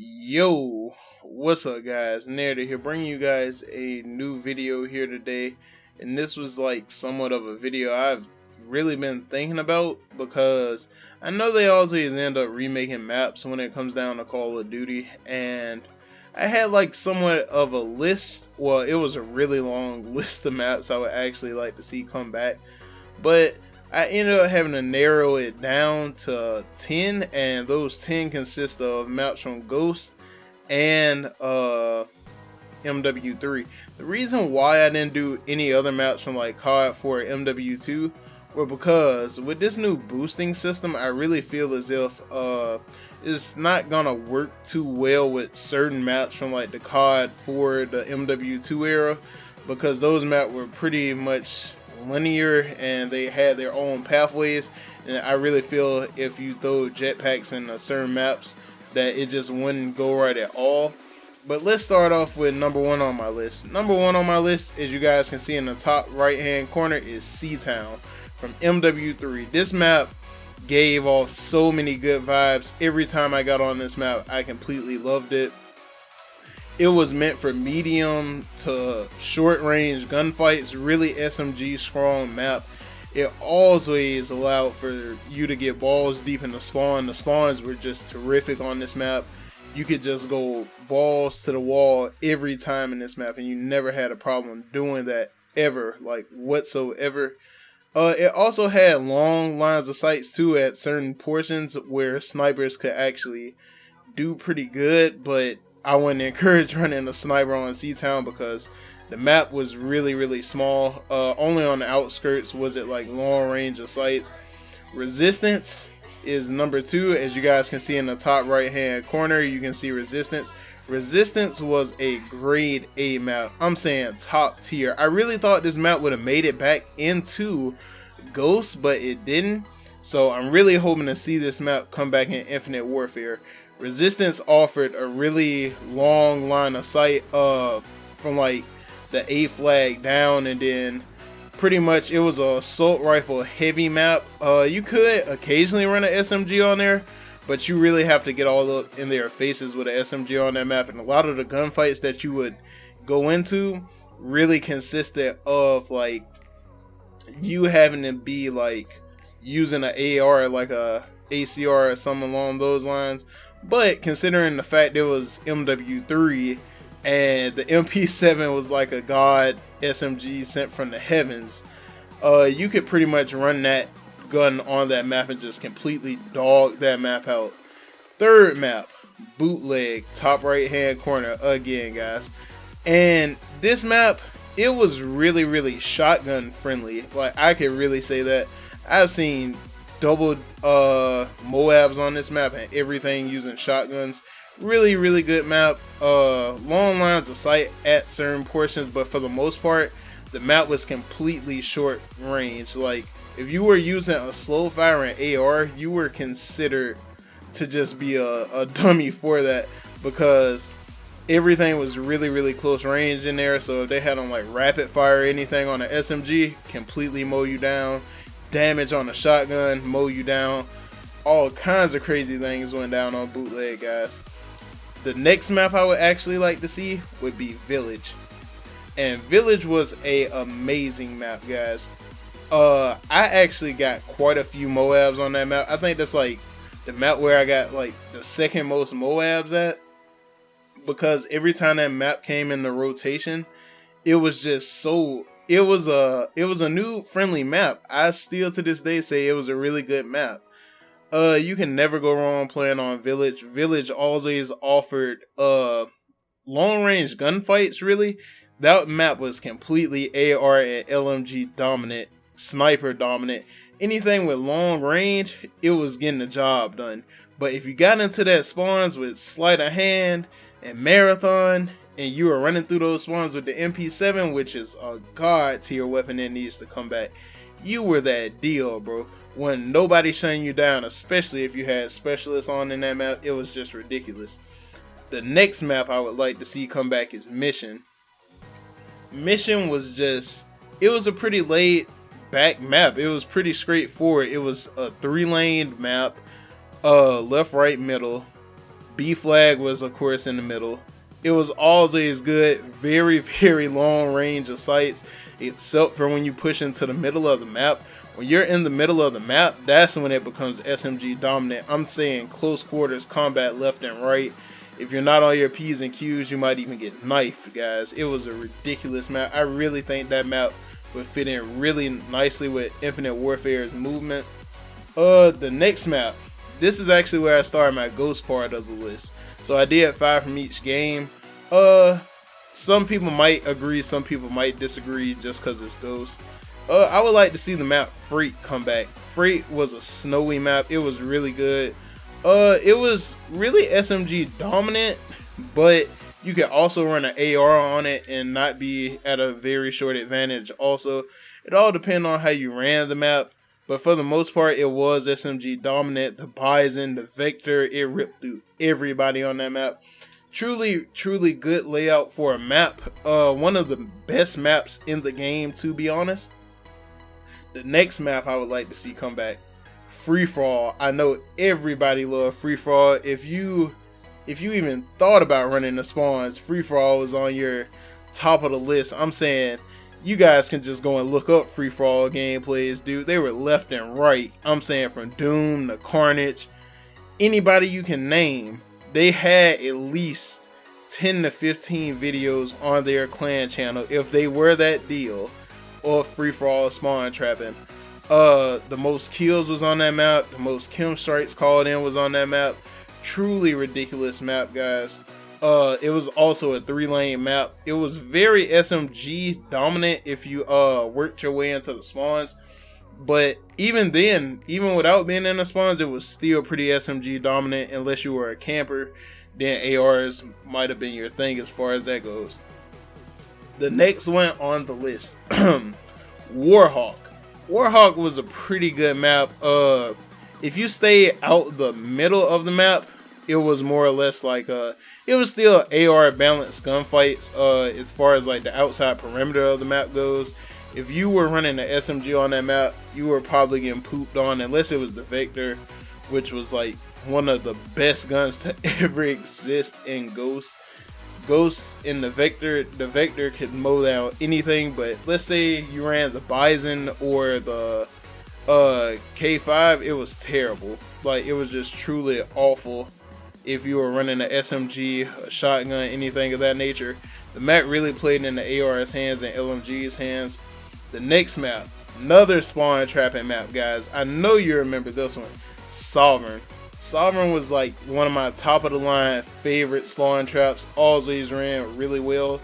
Yo, what's up guys? Nairda here, bringing you guys a new video here today. And this was like somewhat of a video I've really been thinking about, because I know they always end up remaking maps when it comes down to Call of Duty, and I had like somewhat of a list. Well, it was a really long list of maps I would actually like to see come back, but I ended up having to narrow it down to 10, and those 10 consist of maps from Ghost and MW3. The reason why I didn't do any other maps from like COD for MW2 were because with this new boosting system, I really feel as if it's not gonna work too well with certain maps from like the COD for the MW2 era, because those maps were pretty much linear and they had their own pathways, and I really feel if you throw jetpacks in certain maps that it just wouldn't go right at all. But let's start off with number one on my list. Number one on my list, as you guys can see in the top right hand corner, is Seatown from MW3. This map gave off so many good vibes. Every time I got on this map, I completely loved it. It was meant for medium to short range gunfights, really SMG strong map. It always allowed for you to get balls deep in the spawn. The spawns were just terrific on this map. You could just go balls to the wall every time in this map, and you never had a problem doing that ever, like whatsoever. It also had long lines of sights too at certain portions where snipers could actually do pretty good, but I wouldn't encourage running a sniper on Seatown because the map was really small. Only on the outskirts was it like long range of sights. Resistance is number two. As you guys can see in the top right hand corner, you can see Resistance. Resistance was a grade A map. I'm saying top tier. I really thought this map would have made it back into Ghost, but it didn't. So I'm really hoping to see this map come back in Infinite Warfare. Resistance offered a really long line of sight from like the A flag down, and then pretty much it was a assault rifle heavy map. You could occasionally run an SMG on there, but you really have to get all up in their faces with an SMG on that map, and a lot of the gunfights that you would go into really consisted of like you having to be like using an AR, like a ACR or something along those lines. But considering the fact it was MW3 and the MP7 was like a god SMG sent from the heavens, you could pretty much run that gun on that map and just completely dog that map out. Third map, Bootleg, top right hand corner again, guys. And this map, it was really shotgun friendly. Like, I could really say that. I've seen double Moabs on this map and everything using shotguns. Really good map. Long lines of sight at certain portions, but for the most part the map was completely short range. Like, if you were using a slow firing AR, you were considered to just be a dummy for that, because everything was really close range in there. So if they had on like rapid fire anything on an SMG, completely mow you down. Damage on a shotgun, mow you down. All kinds of crazy things went down on Bootleg, guys. The next map I would actually like to see would be Village, and Village was a amazing map, guys. I actually got quite a few Moabs on that map. I think that's like the map where I got like the second most Moabs at, because every time that map came in the rotation, it was just so it was a new friendly map. I still to this day say it was a really good map. You can never go wrong playing on Village. Village always offered long range gunfights. Really, that map was completely AR and LMG dominant, sniper dominant. Anything with long range, it was getting the job done. But if you got into that spawns with sleight of hand and marathon, and you were running through those spawns with the MP7, which is a god tier weapon that needs to come back, you were that deal, bro. When nobody shutting you down, especially if you had specialists on in that map, it was just ridiculous. The next map I would like to see come back is Mission. Mission was just, it was a pretty laid back map. It was pretty straightforward. It was a 3-lane map, left, right, middle. B flag was of course in the middle. It was always good, very, very long range of sights, except for when you push into the middle of the map. When you're in the middle of the map, that's when it becomes SMG dominant. I'm saying close quarters combat left and right. If you're not on your P's and Q's, you might even get knifed, guys. It was a ridiculous map. I really think that map would fit in really nicely with Infinite Warfare's movement. The next map, this is actually where I started my ghost part of the list. So I did 5 from each game. Some people might agree, some people might disagree just because it's ghost. I would like to see the map Freight come back. Freight was a snowy map. It was really good. It was really SMG dominant, but you could also run an AR on it and not be at a very short advantage. Also, it all depends on how you ran the map, but for the most part, it was SMG dominant. The Bison, the Vector, it ripped through everybody on that map. Truly, truly good layout for a map. One of the best maps in the game, to be honest. The next map I would like to see come back, Free For All. I know everybody loves Free For All. If you even thought about running the spawns, Free For All was on your top of the list. I'm saying you guys can just go and look up Free For All gameplays, dude. They were left and right. I'm saying from Doom to Carnage, anybody you can name, they had at least 10 to 15 videos on their clan channel if they were that deal, or Free For All spawn trapping. The most kills was on that map. The most Kim strikes called in was on that map. Truly ridiculous map, guys. It was also a 3-lane map. It was very SMG dominant if you worked your way into the spawns. But even then, even without being in the spawns, it was still pretty SMG dominant unless you were a camper. Then ARs might have been your thing as far as that goes. The next one on the list, Warhawk. Warhawk was a pretty good map. If you stay out the middle of the map, it was more or less like it was still AR balanced gunfights as far as like the outside perimeter of the map goes. If you were running the SMG on that map, you were probably getting pooped on, unless it was the Vector, which was like one of the best guns to ever exist in Ghost. Ghost in the Vector could mow down anything, but let's say you ran the Bison or the K5, it was terrible. Like, it was just truly awful if you were running an SMG, a shotgun, anything of that nature. The map really played in the AR's hands and LMG's hands. The next map, another spawn trapping map, guys. I know you remember this one, Sovereign. Sovereign was like one of my top of the line favorite spawn traps. Always ran really well.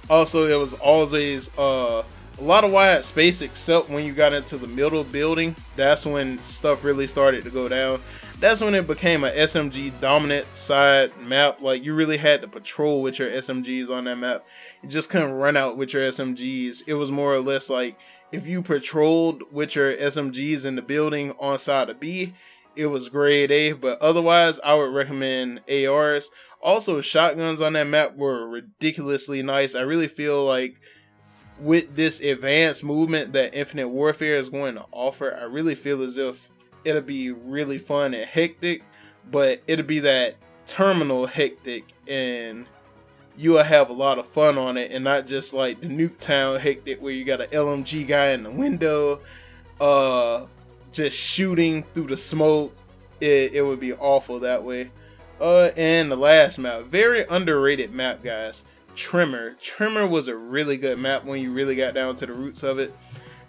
Also, it was always a lot of wide space, except when you got into the middle building. That's when stuff really started to go down. That's when it became a SMG dominant side map. Like, you really had to patrol with your SMGs on that map. You just couldn't run out with your SMGs. It was more or less like if you patrolled with your SMGs in the building on side of B, it was grade A, but otherwise I would recommend ARs. Also, shotguns on that map were ridiculously nice. I really feel like with this advanced movement that Infinite Warfare is going to offer, I really feel as if it'll be really fun and hectic, but it'll be that terminal hectic, and you'll have a lot of fun on it, and not just like the Nuketown hectic where you got an LMG guy in the window just shooting through the smoke. It would be awful that way. And the last map, very underrated map, guys, Tremor. Tremor was a really good map when you really got down to the roots of it.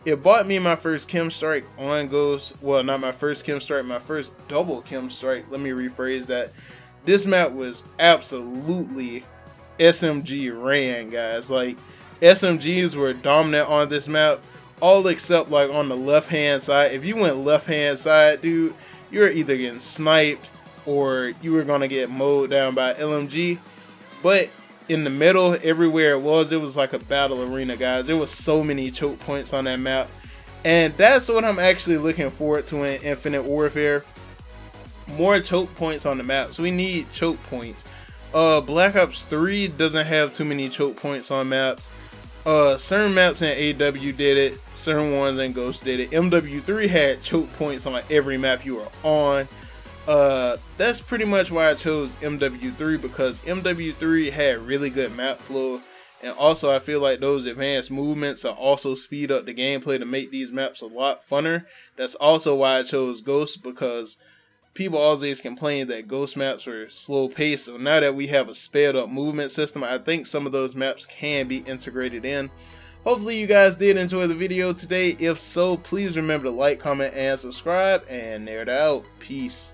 It bought me my first Kim strike on Ghost. Well, not my first Kim strike, my first double Kim strike. Let me rephrase that. This map was absolutely SMG ran, guys. Like, SMGs were dominant on this map, all except like on the left hand side. If you went left hand side, dude, you were either getting sniped or you were gonna get mowed down by LMG. But in the middle, everywhere it was like a battle arena, guys. There was so many choke points on that map, and that's what I'm actually looking forward to in Infinite Warfare. More choke points on the maps. We need choke points. Black Ops 3 doesn't have too many choke points on maps. Certain maps in AW did it, certain ones in Ghost did it. MW3 had choke points on like every map you were on. That's pretty much why I chose MW3, because MW3 had really good map flow, and also I feel like those advanced movements will also speed up the gameplay to make these maps a lot funner. That's also why I chose Ghost, because people always complain that Ghost maps were slow paced, so now that we have a sped up movement system, I think some of those maps can be integrated in. Hopefully you guys did enjoy the video today. If so, please remember to like, comment, and subscribe, and Nairda out. Peace.